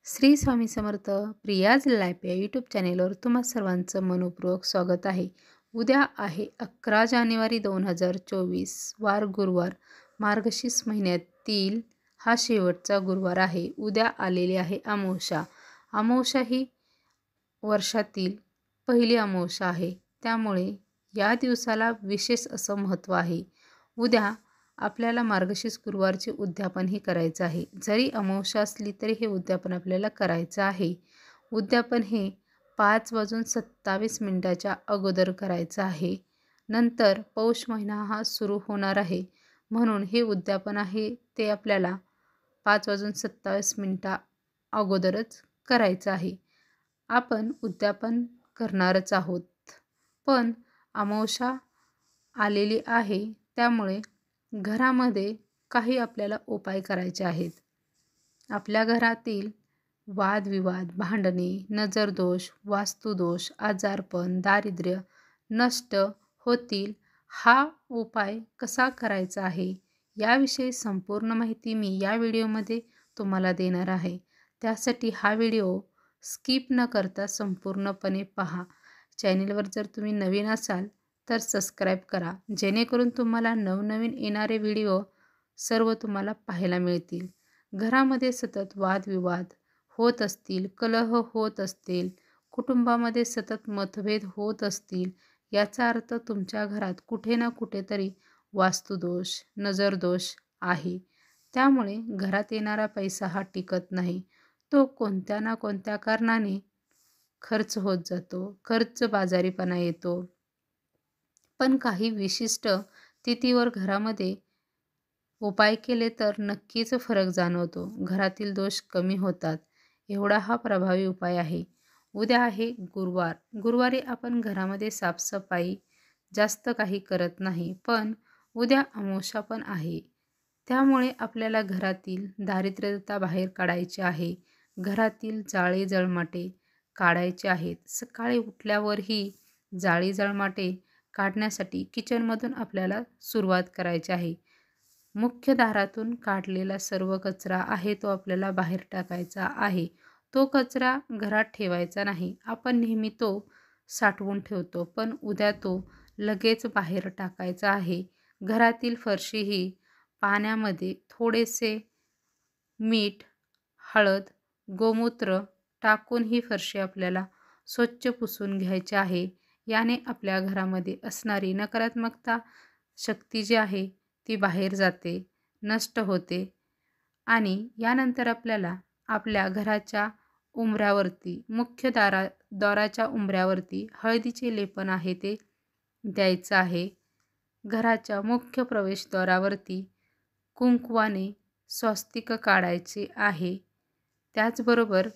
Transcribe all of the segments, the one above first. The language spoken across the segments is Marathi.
श्री स्वामी समर्थ प्रियाज लाईफ या यूट्यूब चॅनेलवर तुम्हा सर्वांचं मनपूर्वक स्वागत आहे. उद्या आहे 11 जानेवारी 2024 वार गुरुवार. मार्गशीर्ष महिन्यातील हा शेवटचा गुरुवार आहे. उद्या आलेली आहे अमावस्या. अमावस्या ही वर्षातील पहिली अमावस्या आहे. त्यामुळे या दिवसाला विशेष असं महत्त्व आहे. उद्या आपल्याला मार्गशीर्ष गुरुवारचे उद्यापनही करायचं आहे. जरी अमावस्या असली तरी हे उद्यापन आपल्याला करायचं आहे. उद्यापन हे 5:27 अगोदर करायचं आहे. नंतर पौष महिना हा सुरू होणार आहे. म्हणून हे उद्यापन आहे ते आपल्याला 5:27 अगोदरच करायचं आहे. आपण उद्यापन करणारच आहोत. पण अमावस्या आलेली आहे त्यामुळे घरामध्ये काही आपल्याला उपाय करायचे आहेत. आपल्या घरातील वादविवाद, भांडणे, नजरदोष, वास्तुदोष, आजारपण, दारिद्र्य नष्ट होतील. हा उपाय कसा करायचा आहे याविषयी संपूर्ण माहिती मी या व्हिडिओमध्ये तुम्हाला देणार आहे. त्यासाठी हा व्हिडिओ स्किप न करता संपूर्णपणे पहा. चॅनेलवर जर तुम्ही नवीन असाल तर सबस्क्राईब करा, जेणेकरून तुम्हाला नवनवीन येणारे व्हिडिओ सर्व तुम्हाला पाहायला मिळतील. घरामध्ये सतत वादविवाद होत असतील, कलह होत असतील, कुटुंबामध्ये सतत मतभेद होत असतील, याचा अर्थ तुमच्या घरात कुठे ना कुठेतरी वास्तुदोष, नजरदोष आहे. त्यामुळे घरात येणारा पैसा हा टिकत नाही. तो कोणत्या ना कोणत्या कारणाने खर्च होत जातो, कर्जबाजारीपणा येतो. पण काही विशिष्ट तिथीवर घरामध्ये उपाय केले तर नक्कीच फरक जाणवतो. घरातील दोष कमी होतात. एवढा हा प्रभावी उपाय आहे. उद्या आहे गुरुवार. गुरुवारी आपण घरामध्ये साफसफाई जास्त काही करत नाही. पण उद्या अमावस्या पण आहे. त्यामुळे आपल्याला घरातील दारिद्र्यता बाहेर काढायची आहे. घरातील जाळे जळमाटे काढायचे आहेत. सकाळी उठल्यावर ही जाळी जळमाटे काढण्यासाठी किचनमधून आपल्याला सुरुवात करायची आहे. मुख्य दारातून काढलेला सर्व कचरा आहे तो आपल्याला बाहेर टाकायचा आहे. तो कचरा घरात ठेवायचा नाही. आपण नेहमी तो साठवून ठेवतो, पण उद्या तो लगेच बाहेर टाकायचा आहे. घरातील फरशी ही पाण्यामध्ये थोडेसे मीठ, हळद, गोमूत्र टाकून ही फरशी आपल्याला स्वच्छ पुसून घ्यायची आहे. याने आपल्या घरामध्ये असणारी नकारात्मकता शक्ती जी आहे ती बाहेर जाते, नष्ट होते. आणि यानंतर आपल्याला आपल्या घराच्या उंबऱ्यावरती, मुख्य दाराच्या उंबऱ्यावरती हळदीचे लेपन आहे ते द्यायचं आहे. घराच्या मुख्य प्रवेशद्वारावरती कुंकवाने स्वस्तिक काढायचे आहे. त्याचबरोबर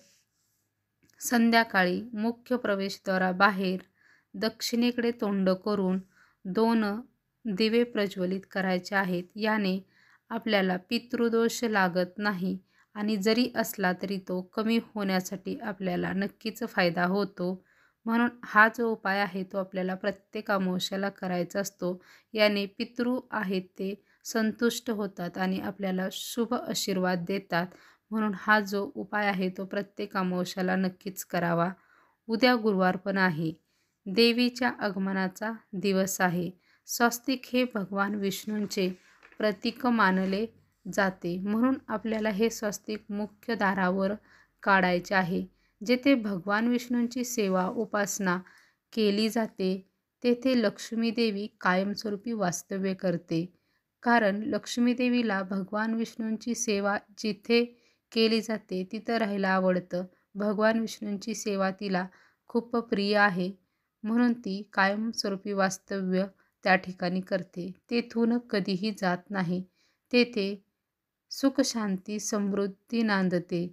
संध्याकाळी मुख्य प्रवेशद्वाराबाहेर दक्षिणेकडे तोंड करून 2 दिवे प्रज्वलित करायचे आहेत. याने आपल्याला पितृदोष लागत नाही आणि जरी असला तरी तो कमी होण्यासाठी आपल्याला नक्कीच फायदा होतो. म्हणून हा जो उपाय आहे तो आपल्याला प्रत्येक अमावस्याला करायचा असतो. याने पितृ आहेत ते संतुष्ट होतात आणि आपल्याला शुभ आशीर्वाद देतात. म्हणून हा जो उपाय आहे तो प्रत्येक अमावस्याला नक्कीच करावा. उद्या गुरुवार पण आहे. देवीच्या आगमनाचा दिवस आहे. स्वस्तिक हे भगवान विष्णूंचे प्रतीक मानले जाते. म्हणून आपल्याला हे स्वस्तिक मुख्य दारावर काढायचे आहे. जेथे भगवान विष्णूंची सेवा उपासना केली जाते तेथे लक्ष्मी देवी कायमस्वरूपी वास्तव्य करते. कारण लक्ष्मी देवीला भगवान विष्णूंची सेवा जिथे केली जाते तिथं राहायला आवडतं. भगवान विष्णूंची सेवा तिला खूप प्रिय आहे. म्हणून ती कायमस्वरूपी वास्तव्य त्या ठिकाणी करते. तेथून कधीही जात नाही. तेथे सुख शांती समृद्धी नांदते.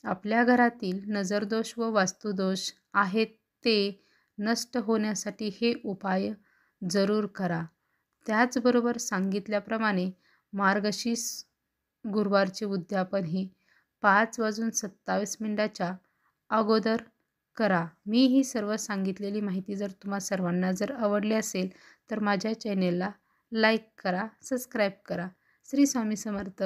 आपल्या घरातील नजरदोष व वास्तुदोष आहेत ते नष्ट होण्यासाठी हे उपाय जरूर करा. त्याचबरोबर सांगितल्याप्रमाणे मार्गशीर्ष गुरुवारचे उद्यापन ही 5:27 अगोदर करा. मी ही सर्व सांगितलेली माहिती जर तुम्हा सर्वांना जर आवडली असेल तर माझ्या चॅनेलला लाईक करा, सबस्क्राईब करा. श्री स्वामी समर्थ.